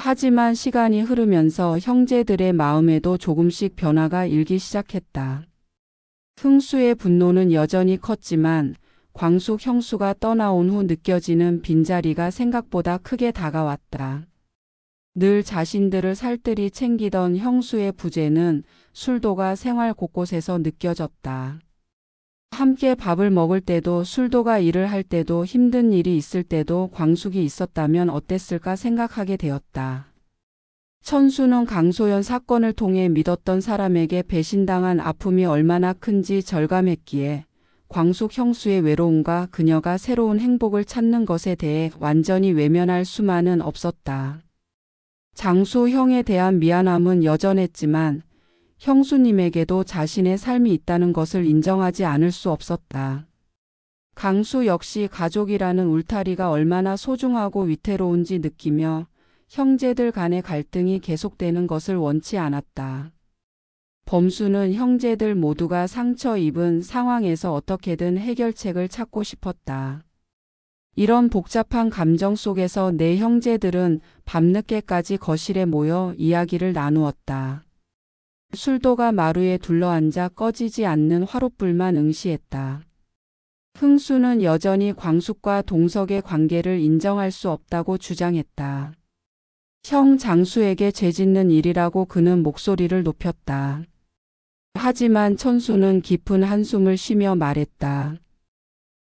하지만 시간이 흐르면서 형제들의 마음에도 조금씩 변화가 일기 시작했다. 흥수의 분노는 여전히 컸지만 광숙 형수가 떠나온 후 느껴지는 빈자리가 생각보다 크게 다가왔다. 늘 자신들을 살뜰히 챙기던 형수의 부재는 술도가 생활 곳곳에서 느껴졌다. 함께 밥을 먹을 때도 술도가 일을 할 때도 힘든 일이 있을 때도 광숙이 있었다면 어땠을까 생각하게 되었다. 천수는 강소연 사건을 통해 믿었던 사람에게 배신당한 아픔이 얼마나 큰지 절감했기에 광숙 형수의 외로움과 그녀가 새로운 행복을 찾는 것에 대해 완전히 외면할 수만은 없었다. 장수 형에 대한 미안함은 여전했지만 형수님에게도 자신의 삶이 있다는 것을 인정하지 않을 수 없었다. 강수 역시 가족이라는 울타리가 얼마나 소중하고 위태로운지 느끼며 형제들 간의 갈등이 계속되는 것을 원치 않았다. 범수는 형제들 모두가 상처 입은 상황에서 어떻게든 해결책을 찾고 싶었다. 이런 복잡한 감정 속에서 내 형제들은 밤늦게까지 거실에 모여 이야기를 나누었다. 술도가 마루에 둘러앉아 꺼지지 않는 화롯불만 응시했다. 흥수는 여전히 광숙과 동석의 관계를 인정할 수 없다고 주장했다. 형 장수에게 죄짓는 일이라고 그는 목소리를 높였다. 하지만 천수는 깊은 한숨을 쉬며 말했다.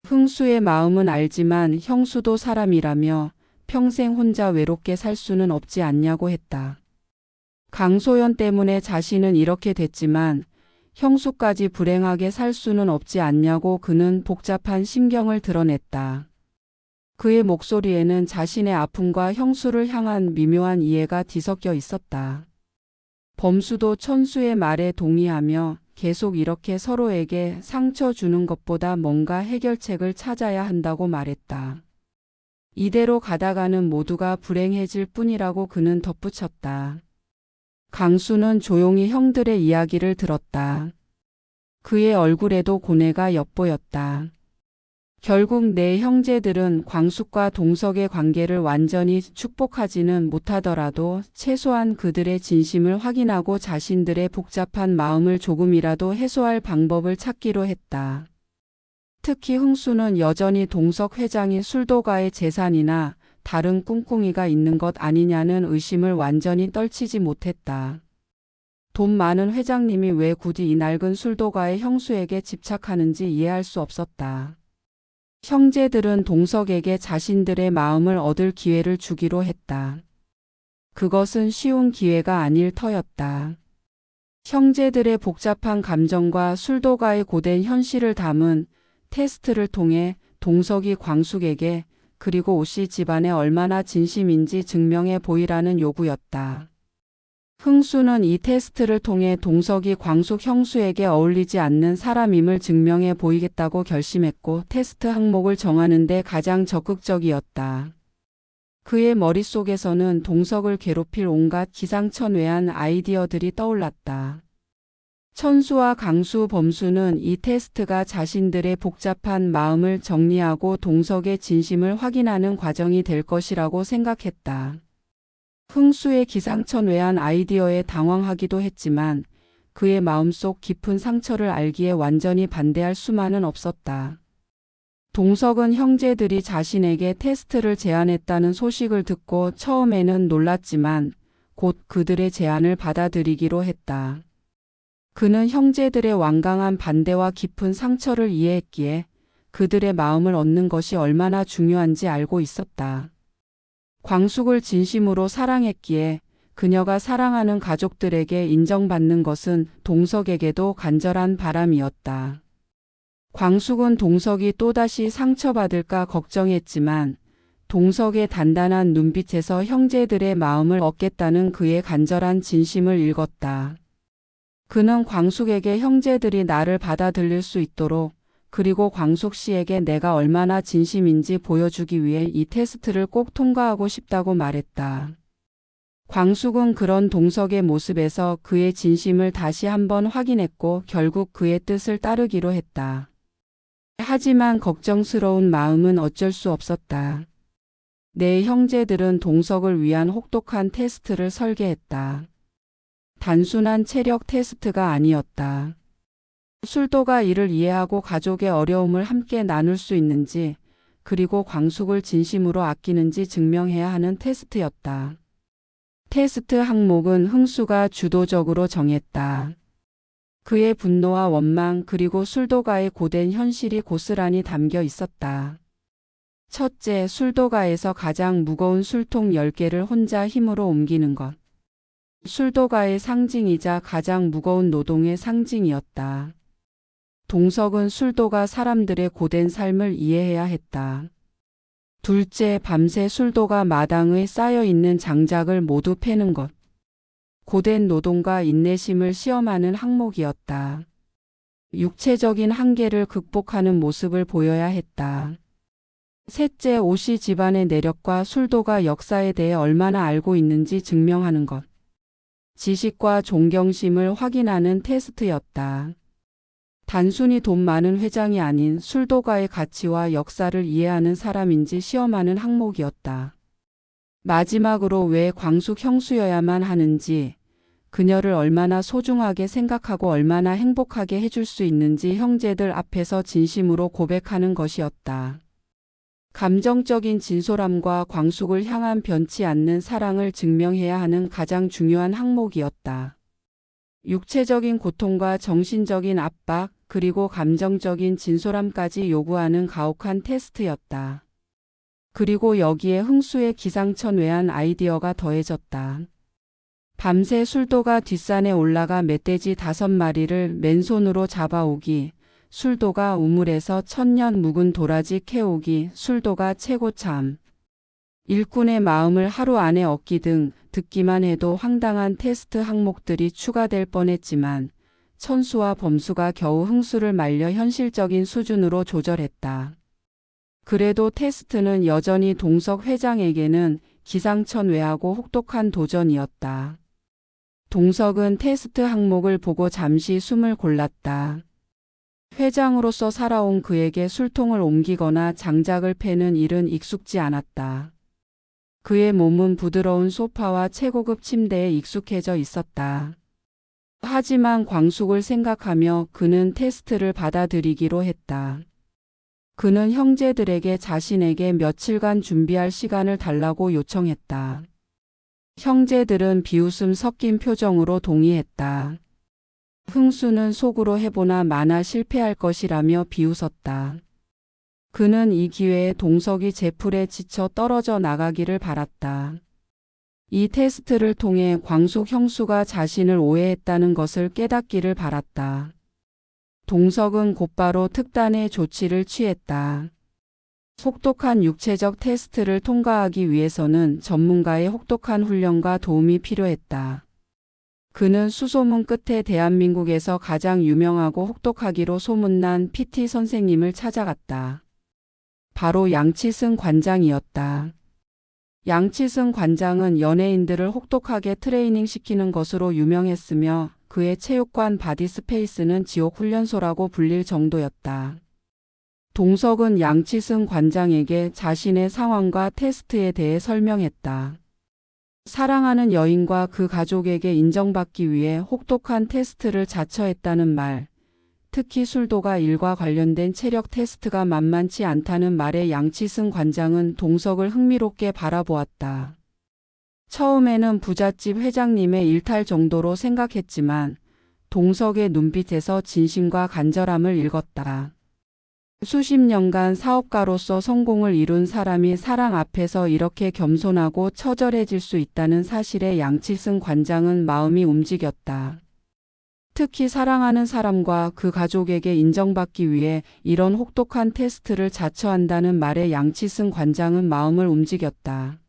흥수의 마음은 알지만 형수도 사람이라며 평생 혼자 외롭게 살 수는 없지 않냐고 했다. 강소연 때문에 자신은 이렇게 됐지만 형수까지 불행하게 살 수는 없지 않냐고 그는 복잡한 심경을 드러냈다. 그의 목소리에는 자신의 아픔과 형수를 향한 미묘한 이해가 뒤섞여 있었다. 범수도 천수의 말에 동의하며 계속 이렇게 서로에게 상처 주는 것보다 뭔가 해결책을 찾아야 한다고 말했다. 이대로 가다가는 모두가 불행해질 뿐이라고 그는 덧붙였다. 강수는 조용히 형들의 이야기를 들었다. 그의 얼굴에도 고뇌가 엿보였다. 결국 내 형제들은 광숙과 동석의 관계를 완전히 축복하지는 못하더라도 최소한 그들의 진심을 확인하고 자신들의 복잡한 마음을 조금이라도 해소할 방법을 찾기로 했다. 특히 흥수는 여전히 동석 회장이 술도가의 재산이나 다른 꿍꿍이가 있는 것 아니냐는 의심을 완전히 떨치지 못했다. 돈 많은 회장님이 왜 굳이 이 낡은 술도가의 형수에게 집착하는지 이해할 수 없었다. 형제들은 동석에게 자신들의 마음을 얻을 기회를 주기로 했다. 그것은 쉬운 기회가 아닐 터였다. 형제들의 복잡한 감정과 술도가의 고된 현실을 담은 테스트를 통해 동석이 광숙에게 그리고 오씨 집안에 얼마나 진심인지 증명해 보이라는 요구였다. 흥수는 이 테스트를 통해 동석이 광숙 형수에게 어울리지 않는 사람임을 증명해 보이겠다고 결심했고 테스트 항목을 정하는 데 가장 적극적이었다. 그의 머릿속에서는 동석을 괴롭힐 온갖 기상천외한 아이디어들이 떠올랐다. 천수와 강수, 범수는 이 테스트가 자신들의 복잡한 마음을 정리하고 동석의 진심을 확인하는 과정이 될 것이라고 생각했다. 흥수의 기상천외한 아이디어에 당황하기도 했지만 그의 마음속 깊은 상처를 알기에 완전히 반대할 수만은 없었다. 동석은 형제들이 자신에게 테스트를 제안했다는 소식을 듣고 처음에는 놀랐지만 곧 그들의 제안을 받아들이기로 했다. 그는 형제들의 완강한 반대와 깊은 상처를 이해했기에 그들의 마음을 얻는 것이 얼마나 중요한지 알고 있었다. 광숙을 진심으로 사랑했기에 그녀가 사랑하는 가족들에게 인정받는 것은 동석에게도 간절한 바람이었다. 광숙은 동석이 또다시 상처받을까 걱정했지만 동석의 단단한 눈빛에서 형제들의 마음을 얻겠다는 그의 간절한 진심을 읽었다. 그는 광숙에게 형제들이 나를 받아들일 수 있도록 그리고 광숙 씨에게 내가 얼마나 진심인지 보여주기 위해 이 테스트를 꼭 통과하고 싶다고 말했다. 광숙은 그런 동석의 모습에서 그의 진심을 다시 한번 확인했고 결국 그의 뜻을 따르기로 했다. 하지만 걱정스러운 마음은 어쩔 수 없었다. 내 형제들은 동석을 위한 혹독한 테스트를 설계했다. 단순한 체력 테스트가 아니었다. 술도가 이를 이해하고 가족의 어려움을 함께 나눌 수 있는지, 그리고 광숙을 진심으로 아끼는지 증명해야 하는 테스트였다. 테스트 항목은 흥수가 주도적으로 정했다. 그의 분노와 원망 그리고 술도가의 고된 현실이 고스란히 담겨 있었다. 첫째, 술도가에서 가장 무거운 술통 10개를 혼자 힘으로 옮기는 것. 술도가의 상징이자 가장 무거운 노동의 상징이었다. 동석은 술도가 사람들의 고된 삶을 이해해야 했다. 둘째, 밤새 술도가 마당에 쌓여있는 장작을 모두 패는 것. 고된 노동과 인내심을 시험하는 항목이었다. 육체적인 한계를 극복하는 모습을 보여야 했다. 셋째, 오씨 집안의 내력과 술도가 역사에 대해 얼마나 알고 있는지 증명하는 것. 지식과 존경심을 확인하는 테스트였다. 단순히 돈 많은 회장이 아닌 술도가의 가치와 역사를 이해하는 사람인지 시험하는 항목이었다. 마지막으로 왜 광숙 형수여야만 하는지, 그녀를 얼마나 소중하게 생각하고 얼마나 행복하게 해줄 수 있는지 형제들 앞에서 진심으로 고백하는 것이었다. 감정적인 진솔함과 광숙을 향한 변치 않는 사랑을 증명해야 하는 가장 중요한 항목이었다. 육체적인 고통과 정신적인 압박, 그리고 감정적인 진솔함까지 요구하는 가혹한 테스트였다. 그리고 여기에 흥수의 기상천외한 아이디어가 더해졌다. 밤새 술도가 뒷산에 올라가 멧돼지 5마리를 맨손으로 잡아오기, 술도가 우물에서 1000년 묵은 도라지 캐오기, 술도가 최고참. 일꾼의 마음을 하루 안에 얻기 등 듣기만 해도 황당한 테스트 항목들이 추가될 뻔했지만 천수와 범수가 겨우 흥수를 말려 현실적인 수준으로 조절했다. 그래도 테스트는 여전히 동석 회장에게는 기상천외하고 혹독한 도전이었다. 동석은 테스트 항목을 보고 잠시 숨을 골랐다. 회장으로서 살아온 그에게 술통을 옮기거나 장작을 패는 일은 익숙지 않았다. 그의 몸은 부드러운 소파와 최고급 침대에 익숙해져 있었다. 하지만 광숙을 생각하며 그는 테스트를 받아들이기로 했다. 그는 형제들에게 자신에게 며칠간 준비할 시간을 달라고 요청했다. 형제들은 비웃음 섞인 표정으로 동의했다. 흥수는 속으로 해보나 마나 실패할 것이라며 비웃었다. 그는 이 기회에 동석이 제풀에 지쳐 떨어져 나가기를 바랐다. 이 테스트를 통해 광숙 형수가 자신을 오해했다는 것을 깨닫기를 바랐다. 동석은 곧바로 특단의 조치를 취했다. 혹독한 육체적 테스트를 통과하기 위해서는 전문가의 혹독한 훈련과 도움이 필요했다. 그는 수소문 끝에 대한민국에서 가장 유명하고 혹독하기로 소문난 PT 선생님을 찾아갔다. 바로 양치승 관장이었다. 양치승 관장은 연예인들을 혹독하게 트레이닝시키는 것으로 유명했으며 그의 체육관 바디스페이스는 지옥 훈련소라고 불릴 정도였다. 동석은 양치승 관장에게 자신의 상황과 테스트에 대해 설명했다. 사랑하는 여인과 그 가족에게 인정받기 위해 혹독한 테스트를 자처했다는 말, 특히 술도가 일과 관련된 체력 테스트가 만만치 않다는 말에 양치승 관장은 동석을 흥미롭게 바라보았다. 처음에는 부잣집 회장님의 일탈 정도로 생각했지만 동석의 눈빛에서 진심과 간절함을 읽었다. 수십 년간 사업가로서 성공을 이룬 사람이 사랑 앞에서 이렇게 겸손하고 처절해질 수 있다는 사실에 양치승 관장은 마음이 움직였다. 특히 사랑하는 사람과 그 가족에게 인정받기 위해 이런 혹독한 테스트를 자처한다는 말에 양치승 관장은 마음을 움직였다.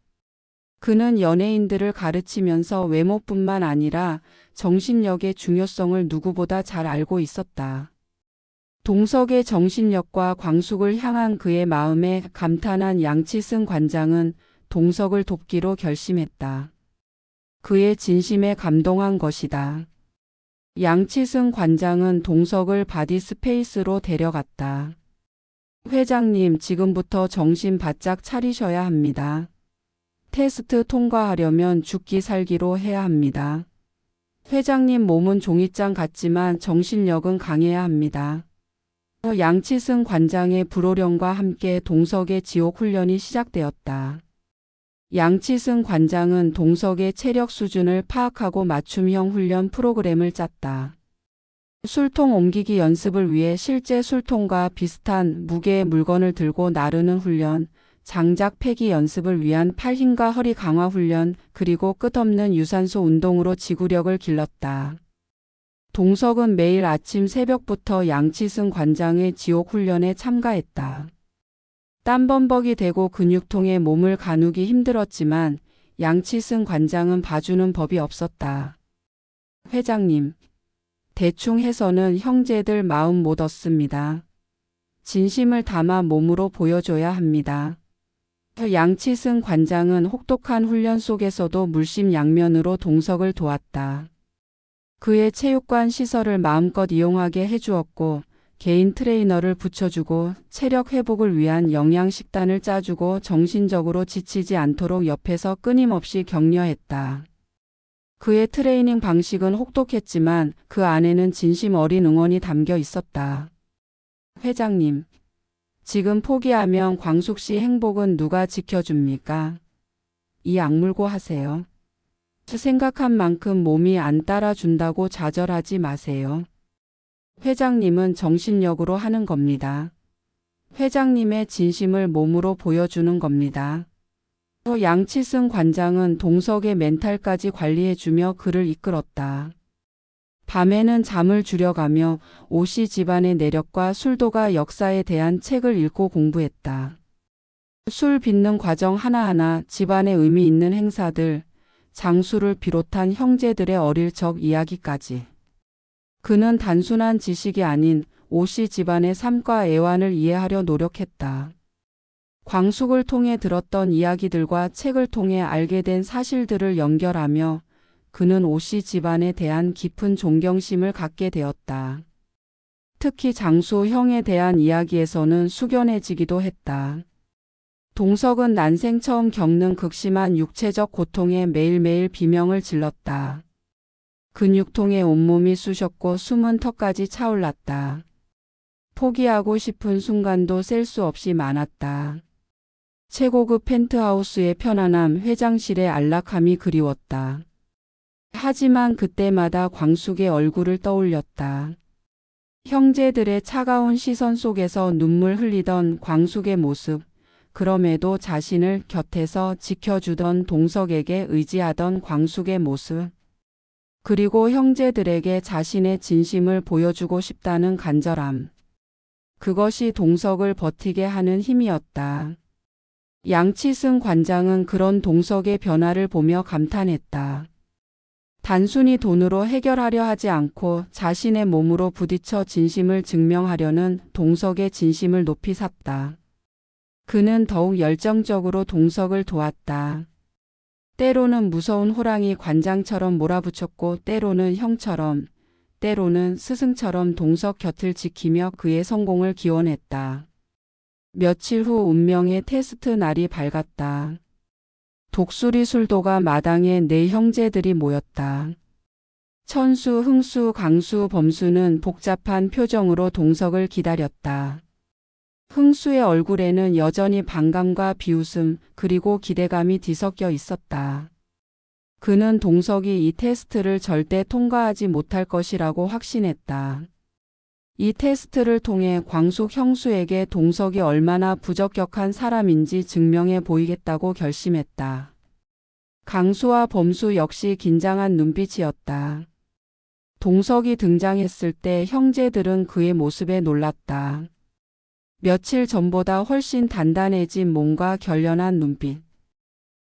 그는 연예인들을 가르치면서 외모뿐만 아니라 정신력의 중요성을 누구보다 잘 알고 있었다. 동석의 정신력과 광숙을 향한 그의 마음에 감탄한 양치승 관장은 동석을 돕기로 결심했다. 그의 진심에 감동한 것이다. 양치승 관장은 동석을 바디스페이스로 데려갔다. 회장님, 지금부터 정신 바짝 차리셔야 합니다. 테스트 통과하려면 죽기 살기로 해야 합니다. 회장님 몸은 종이장 같지만 정신력은 강해야 합니다. 양치승 관장의 불호령과 함께 동석의 지옥 훈련이 시작되었다. 양치승 관장은 동석의 체력 수준을 파악하고 맞춤형 훈련 프로그램을 짰다. 술통 옮기기 연습을 위해 실제 술통과 비슷한 무게의 물건을 들고 나르는 훈련, 장작 패기 연습을 위한 팔 힘과 허리 강화 훈련, 그리고 끝없는 유산소 운동으로 지구력을 길렀다. 동석은 매일 아침 새벽부터 양치승 관장의 지옥 훈련에 참가했다. 땀범벅이 되고 근육통에 몸을 가누기 힘들었지만 양치승 관장은 봐주는 법이 없었다. 회장님, 대충 해서는 형제들 마음 못 얻습니다. 진심을 담아 몸으로 보여줘야 합니다. 양치승 관장은 혹독한 훈련 속에서도 물심양면으로 동석을 도왔다. 그의 체육관 시설을 마음껏 이용하게 해주었고 개인 트레이너를 붙여주고 체력 회복을 위한 영양식단을 짜주고 정신적으로 지치지 않도록 옆에서 끊임없이 격려했다. 그의 트레이닝 방식은 혹독했지만 그 안에는 진심 어린 응원이 담겨 있었다. 회장님, 지금 포기하면 광숙 씨 행복은 누가 지켜줍니까? 이 악물고 하세요. 생각한 만큼 몸이 안 따라준다고 좌절하지 마세요. 회장님은 정신력으로 하는 겁니다. 회장님의 진심을 몸으로 보여주는 겁니다. 양치승 관장은 동석의 멘탈까지 관리해주며 그를 이끌었다. 밤에는 잠을 줄여가며 오씨 집안의 내력과 술도가 역사에 대한 책을 읽고 공부했다. 술 빚는 과정 하나하나, 집안에 의미 있는 행사들, 장수를 비롯한 형제들의 어릴 적 이야기까지. 그는 단순한 지식이 아닌 오씨 집안의 삶과 애환을 이해하려 노력했다. 광숙을 통해 들었던 이야기들과 책을 통해 알게 된 사실들을 연결하며 그는 오씨 집안에 대한 깊은 존경심을 갖게 되었다. 특히 장수 형에 대한 이야기에서는 숙연해지기도 했다. 동석은 난생 처음 겪는 극심한 육체적 고통에 매일매일 비명을 질렀다. 근육통에 온몸이 쑤셨고 숨은 턱까지 차올랐다. 포기하고 싶은 순간도 셀 수 없이 많았다. 최고급 펜트하우스의 편안함, 회장실의 안락함이 그리웠다. 하지만 그때마다 광숙의 얼굴을 떠올렸다. 형제들의 차가운 시선 속에서 눈물 흘리던 광숙의 모습, 그럼에도 자신을 곁에서 지켜주던 동석에게 의지하던 광숙의 모습, 그리고 형제들에게 자신의 진심을 보여주고 싶다는 간절함. 그것이 동석을 버티게 하는 힘이었다. 양치승 관장은 그런 동석의 변화를 보며 감탄했다. 단순히 돈으로 해결하려 하지 않고 자신의 몸으로 부딪혀 진심을 증명하려는 동석의 진심을 높이 샀다. 그는 더욱 열정적으로 동석을 도왔다. 때로는 무서운 호랑이 관장처럼 몰아붙였고 때로는 형처럼, 때로는 스승처럼 동석 곁을 지키며 그의 성공을 기원했다. 며칠 후 운명의 테스트 날이 밝았다. 독수리 술도가 마당에 네 형제들이 모였다. 천수, 흥수, 강수, 범수는 복잡한 표정으로 동석을 기다렸다. 흥수의 얼굴에는 여전히 반감과 비웃음, 그리고 기대감이 뒤섞여 있었다. 그는 동석이 이 테스트를 절대 통과하지 못할 것이라고 확신했다. 이 테스트를 통해 광숙 형수에게 동석이 얼마나 부적격한 사람인지 증명해 보이겠다고 결심했다. 강수와 범수 역시 긴장한 눈빛이었다. 동석이 등장했을 때 형제들은 그의 모습에 놀랐다. 며칠 전보다 훨씬 단단해진 몸과 결연한 눈빛.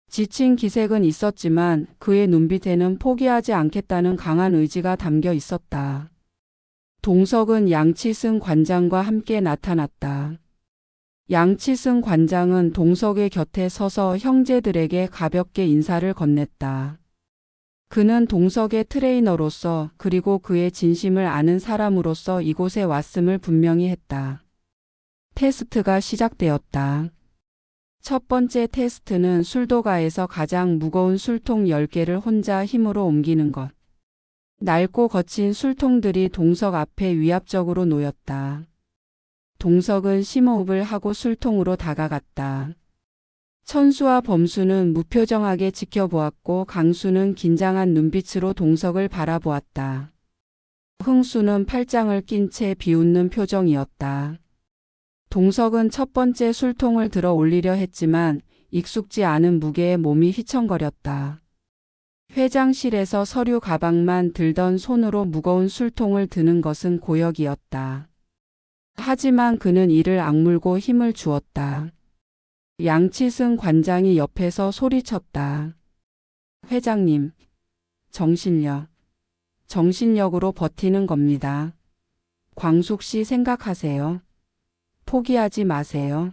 지친 기색은 있었지만 그의 눈빛에는 포기하지 않겠다는 강한 의지가 담겨 있었다. 동석은 양치승 관장과 함께 나타났다. 양치승 관장은 동석의 곁에 서서 형제들에게 가볍게 인사를 건넸다. 그는 동석의 트레이너로서 그리고 그의 진심을 아는 사람으로서 이곳에 왔음을 분명히 했다. 테스트가 시작되었다. 첫 번째 테스트는 술도가에서 가장 무거운 술통 10개를 혼자 힘으로 옮기는 것. 낡고 거친 술통들이 동석 앞에 위압적으로 놓였다. 동석은 심호흡을 하고 술통으로 다가갔다. 천수와 범수는 무표정하게 지켜보았고 강수는 긴장한 눈빛으로 동석을 바라보았다. 흥수는 팔짱을 낀 채 비웃는 표정이었다. 동석은 첫 번째 술통을 들어 올리려 했지만 익숙지 않은 무게에 몸이 휘청거렸다. 회장실에서 서류 가방만 들던 손으로 무거운 술통을 드는 것은 고역이었다. 하지만 그는 이를 악물고 힘을 주었다. 양치승 관장이 옆에서 소리쳤다. 회장님, 정신력으로 버티는 겁니다. 광숙 씨 생각하세요. 포기하지 마세요.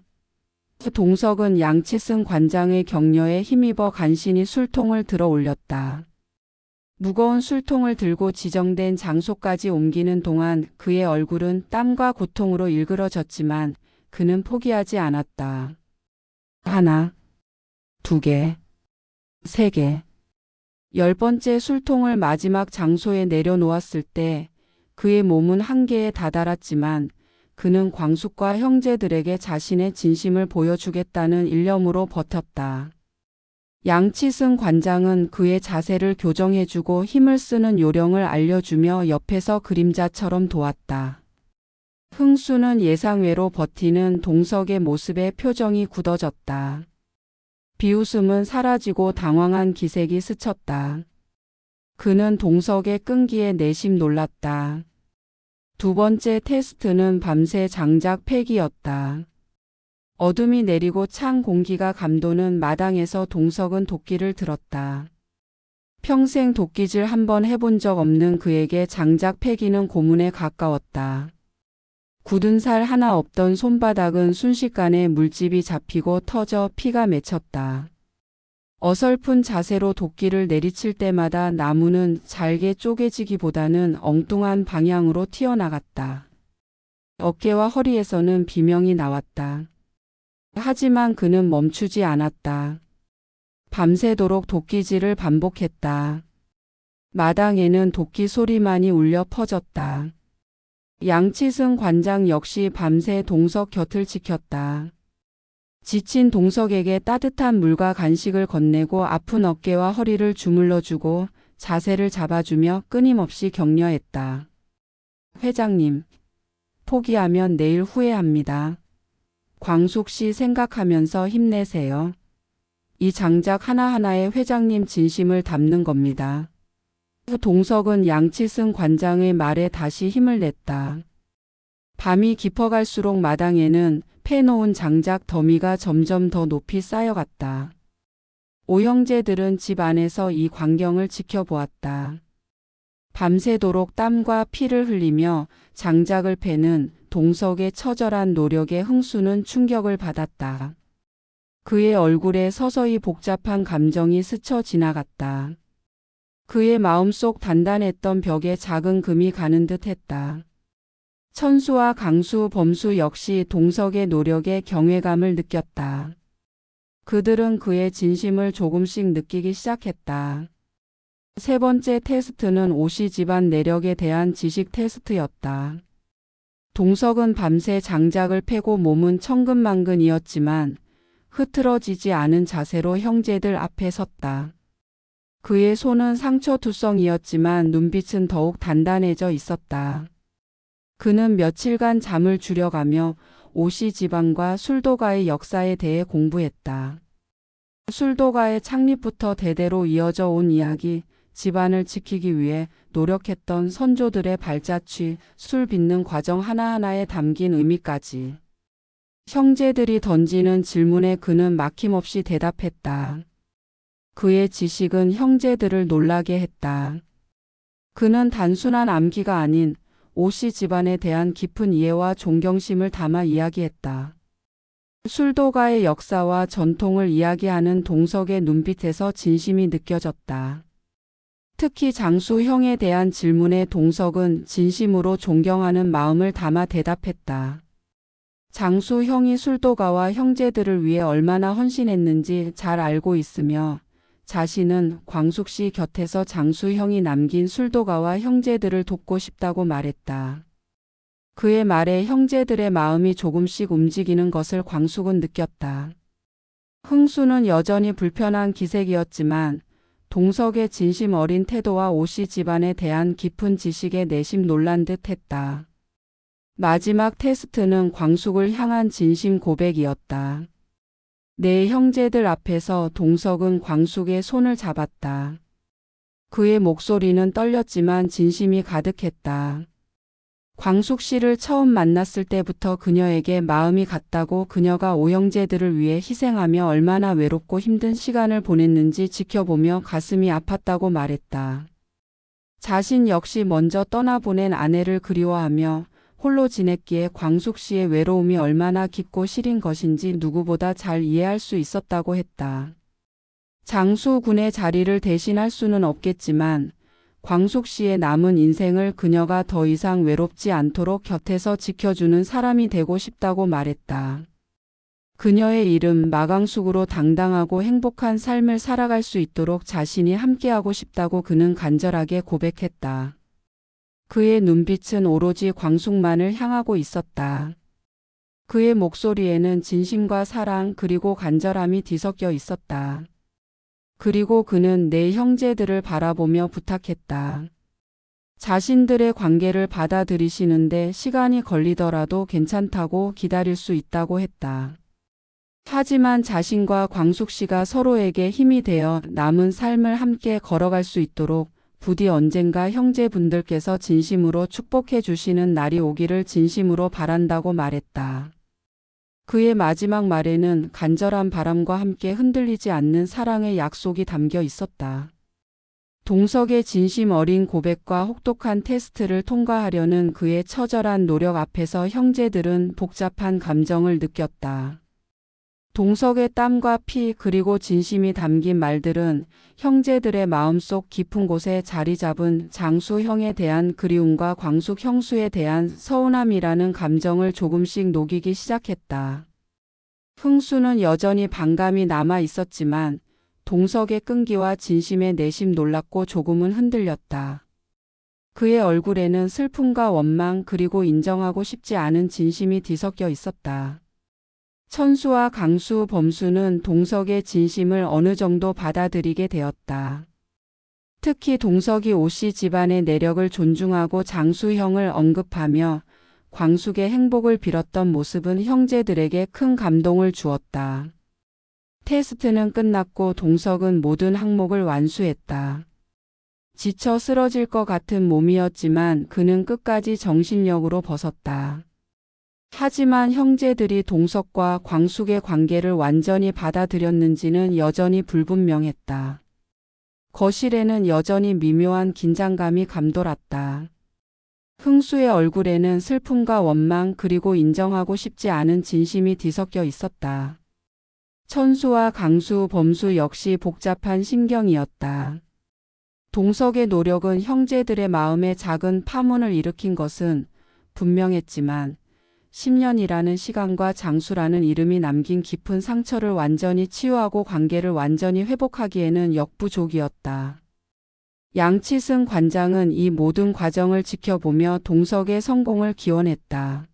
동석은 양치승 관장의 격려에 힘입어 간신히 술통을 들어 올렸다. 무거운 술통을 들고 지정된 장소까지 옮기는 동안 그의 얼굴은 땀과 고통으로 일그러졌지만 그는 포기하지 않았다. 하나, 2개, 3개. 10번째 술통을 마지막 장소에 내려놓았을 때 그의 몸은 한계에 다다랐지만 그는 광숙과 형제들에게 자신의 진심을 보여주겠다는 일념으로 버텼다. 양치승 관장은 그의 자세를 교정해주고 힘을 쓰는 요령을 알려주며 옆에서 그림자처럼 도왔다. 흥수는 예상외로 버티는 동석의 모습에 표정이 굳어졌다. 비웃음은 사라지고 당황한 기색이 스쳤다. 그는 동석의 끈기에 내심 놀랐다. 두 번째 테스트는 밤새 장작 패기였다. 어둠이 내리고 찬 공기가 감도는 마당에서 동석은 도끼를 들었다. 평생 도끼질 한번 해본 적 없는 그에게 장작 패기는 고문에 가까웠다. 굳은 살 하나 없던 손바닥은 순식간에 물집이 잡히고 터져 피가 맺혔다. 어설픈 자세로 도끼를 내리칠 때마다 나무는 잘게 쪼개지기보다는 엉뚱한 방향으로 튀어나갔다. 어깨와 허리에서는 비명이 나왔다. 하지만 그는 멈추지 않았다. 밤새도록 도끼질을 반복했다. 마당에는 도끼 소리만이 울려 퍼졌다. 양치승 관장 역시 밤새 동석 곁을 지켰다. 지친 동석에게 따뜻한 물과 간식을 건네고 아픈 어깨와 허리를 주물러주고 자세를 잡아주며 끊임없이 격려했다. 회장님, 포기하면 내일 후회합니다. 광숙 씨 생각하면서 힘내세요. 이 장작 하나하나에 회장님 진심을 담는 겁니다. 동석은 양치승 관장의 말에 다시 힘을 냈다. 밤이 깊어갈수록 마당에는 패놓은 장작 더미가 점점 더 높이 쌓여갔다. 오형제들은 집 안에서 이 광경을 지켜보았다. 밤새도록 땀과 피를 흘리며 장작을 패는 동석의 처절한 노력에 흥수는 충격을 받았다. 그의 얼굴에 서서히 복잡한 감정이 스쳐 지나갔다. 그의 마음속 단단했던 벽에 작은 금이 가는 듯 했다. 천수와 강수, 범수 역시 동석의 노력에 경외감을 느꼈다. 그들은 그의 진심을 조금씩 느끼기 시작했다. 세 번째 테스트는 오씨 집안 내력에 대한 지식 테스트였다. 동석은 밤새 장작을 패고 몸은 천근만근이었지만 흐트러지지 않은 자세로 형제들 앞에 섰다. 그의 손은 상처투성이었지만 눈빛은 더욱 단단해져 있었다. 그는 며칠간 잠을 줄여가며 오씨 집안과 술도가의 역사에 대해 공부했다. 술도가의 창립부터 대대로 이어져 온 이야기, 집안을 지키기 위해 노력했던 선조들의 발자취, 술 빚는 과정 하나하나에 담긴 의미까지. 형제들이 던지는 질문에 그는 막힘없이 대답했다. 그의 지식은 형제들을 놀라게 했다. 그는 단순한 암기가 아닌 오씨 집안에 대한 깊은 이해와 존경심을 담아 이야기했다. 술도가의 역사와 전통을 이야기하는 동석의 눈빛에서 진심이 느껴졌다. 특히 장수 형에 대한 질문에 동석은 진심으로 존경하는 마음을 담아 대답했다. 장수 형이 술도가와 형제들을 위해 얼마나 헌신했는지 잘 알고 있으며 자신은 광숙 씨 곁에서 장수 형이 남긴 술도가와 형제들을 돕고 싶다고 말했다. 그의 말에 형제들의 마음이 조금씩 움직이는 것을 광숙은 느꼈다. 흥수는 여전히 불편한 기색이었지만 동석의 진심 어린 태도와 오씨 집안에 대한 깊은 지식에 내심 놀란 듯 했다. 마지막 테스트는 광숙을 향한 진심 고백이었다. 내 형제들 앞에서 동석은 광숙의 손을 잡았다. 그의 목소리는 떨렸지만 진심이 가득했다. 광숙 씨를 처음 만났을 때부터 그녀에게 마음이 갔다고 그녀가 오형제들을 위해 희생하며 얼마나 외롭고 힘든 시간을 보냈는지 지켜보며 가슴이 아팠다고 말했다. 자신 역시 먼저 떠나보낸 아내를 그리워하며 홀로 지냈기에 광숙 씨의 외로움이 얼마나 깊고 시린 것인지 누구보다 잘 이해할 수 있었다고 했다. 장수군의 자리를 대신할 수는 없겠지만 광숙 씨의 남은 인생을 그녀가 더 이상 외롭지 않도록 곁에서 지켜주는 사람이 되고 싶다고 말했다. 그녀의 이름 마강숙으로 당당하고 행복한 삶을 살아갈 수 있도록 자신이 함께하고 싶다고 그는 간절하게 고백했다. 그의 눈빛은 오로지 광숙만을 향하고 있었다. 그의 목소리에는 진심과 사랑 그리고 간절함이 뒤섞여 있었다. 그리고 그는 내 형제들을 바라보며 부탁했다. 자신들의 관계를 받아들이시는데 시간이 걸리더라도 괜찮다고 기다릴 수 있다고 했다. 하지만 자신과 광숙 씨가 서로에게 힘이 되어 남은 삶을 함께 걸어갈 수 있도록 부디 언젠가 형제분들께서 진심으로 축복해 주시는 날이 오기를 진심으로 바란다고 말했다. 그의 마지막 말에는 간절한 바람과 함께 흔들리지 않는 사랑의 약속이 담겨 있었다. 동석의 진심 어린 고백과 혹독한 테스트를 통과하려는 그의 처절한 노력 앞에서 형제들은 복잡한 감정을 느꼈다. 동석의 땀과 피 그리고 진심이 담긴 말들은 형제들의 마음속 깊은 곳에 자리 잡은 장수 형에 대한 그리움과 광숙 형수에 대한 서운함이라는 감정을 조금씩 녹이기 시작했다. 흥수는 여전히 반감이 남아 있었지만 동석의 끈기와 진심에 내심 놀랐고 조금은 흔들렸다. 그의 얼굴에는 슬픔과 원망 그리고 인정하고 싶지 않은 진심이 뒤섞여 있었다. 천수와 강수, 범수는 동석의 진심을 어느 정도 받아들이게 되었다. 특히 동석이 오씨 집안의 내력을 존중하고 장수형을 언급하며 광숙의 행복을 빌었던 모습은 형제들에게 큰 감동을 주었다. 테스트는 끝났고 동석은 모든 항목을 완수했다. 지쳐 쓰러질 것 같은 몸이었지만 그는 끝까지 정신력으로 벗었다. 하지만 형제들이 동석과 광숙의 관계를 완전히 받아들였는지는 여전히 불분명했다. 거실에는 여전히 미묘한 긴장감이 감돌았다. 흥수의 얼굴에는 슬픔과 원망 그리고 인정하고 싶지 않은 진심이 뒤섞여 있었다. 천수와 강수, 범수 역시 복잡한 심경이었다. 동석의 노력은 형제들의 마음에 작은 파문을 일으킨 것은 분명했지만 10년이라는 시간과 장수라는 이름이 남긴 깊은 상처를 완전히 치유하고 관계를 완전히 회복하기에는 역부족이었다. 양치승 관장은 이 모든 과정을 지켜보며 동석의 성공을 기원했다.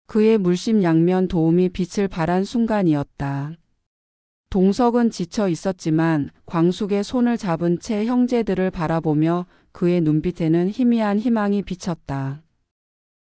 그의 물심양면 도움이 빛을 발한 순간이었다. 동석은 지쳐 있었지만 광숙의 손을 잡은 채 형제들을 바라보며 그의 눈빛에는 희미한 희망이 비쳤다.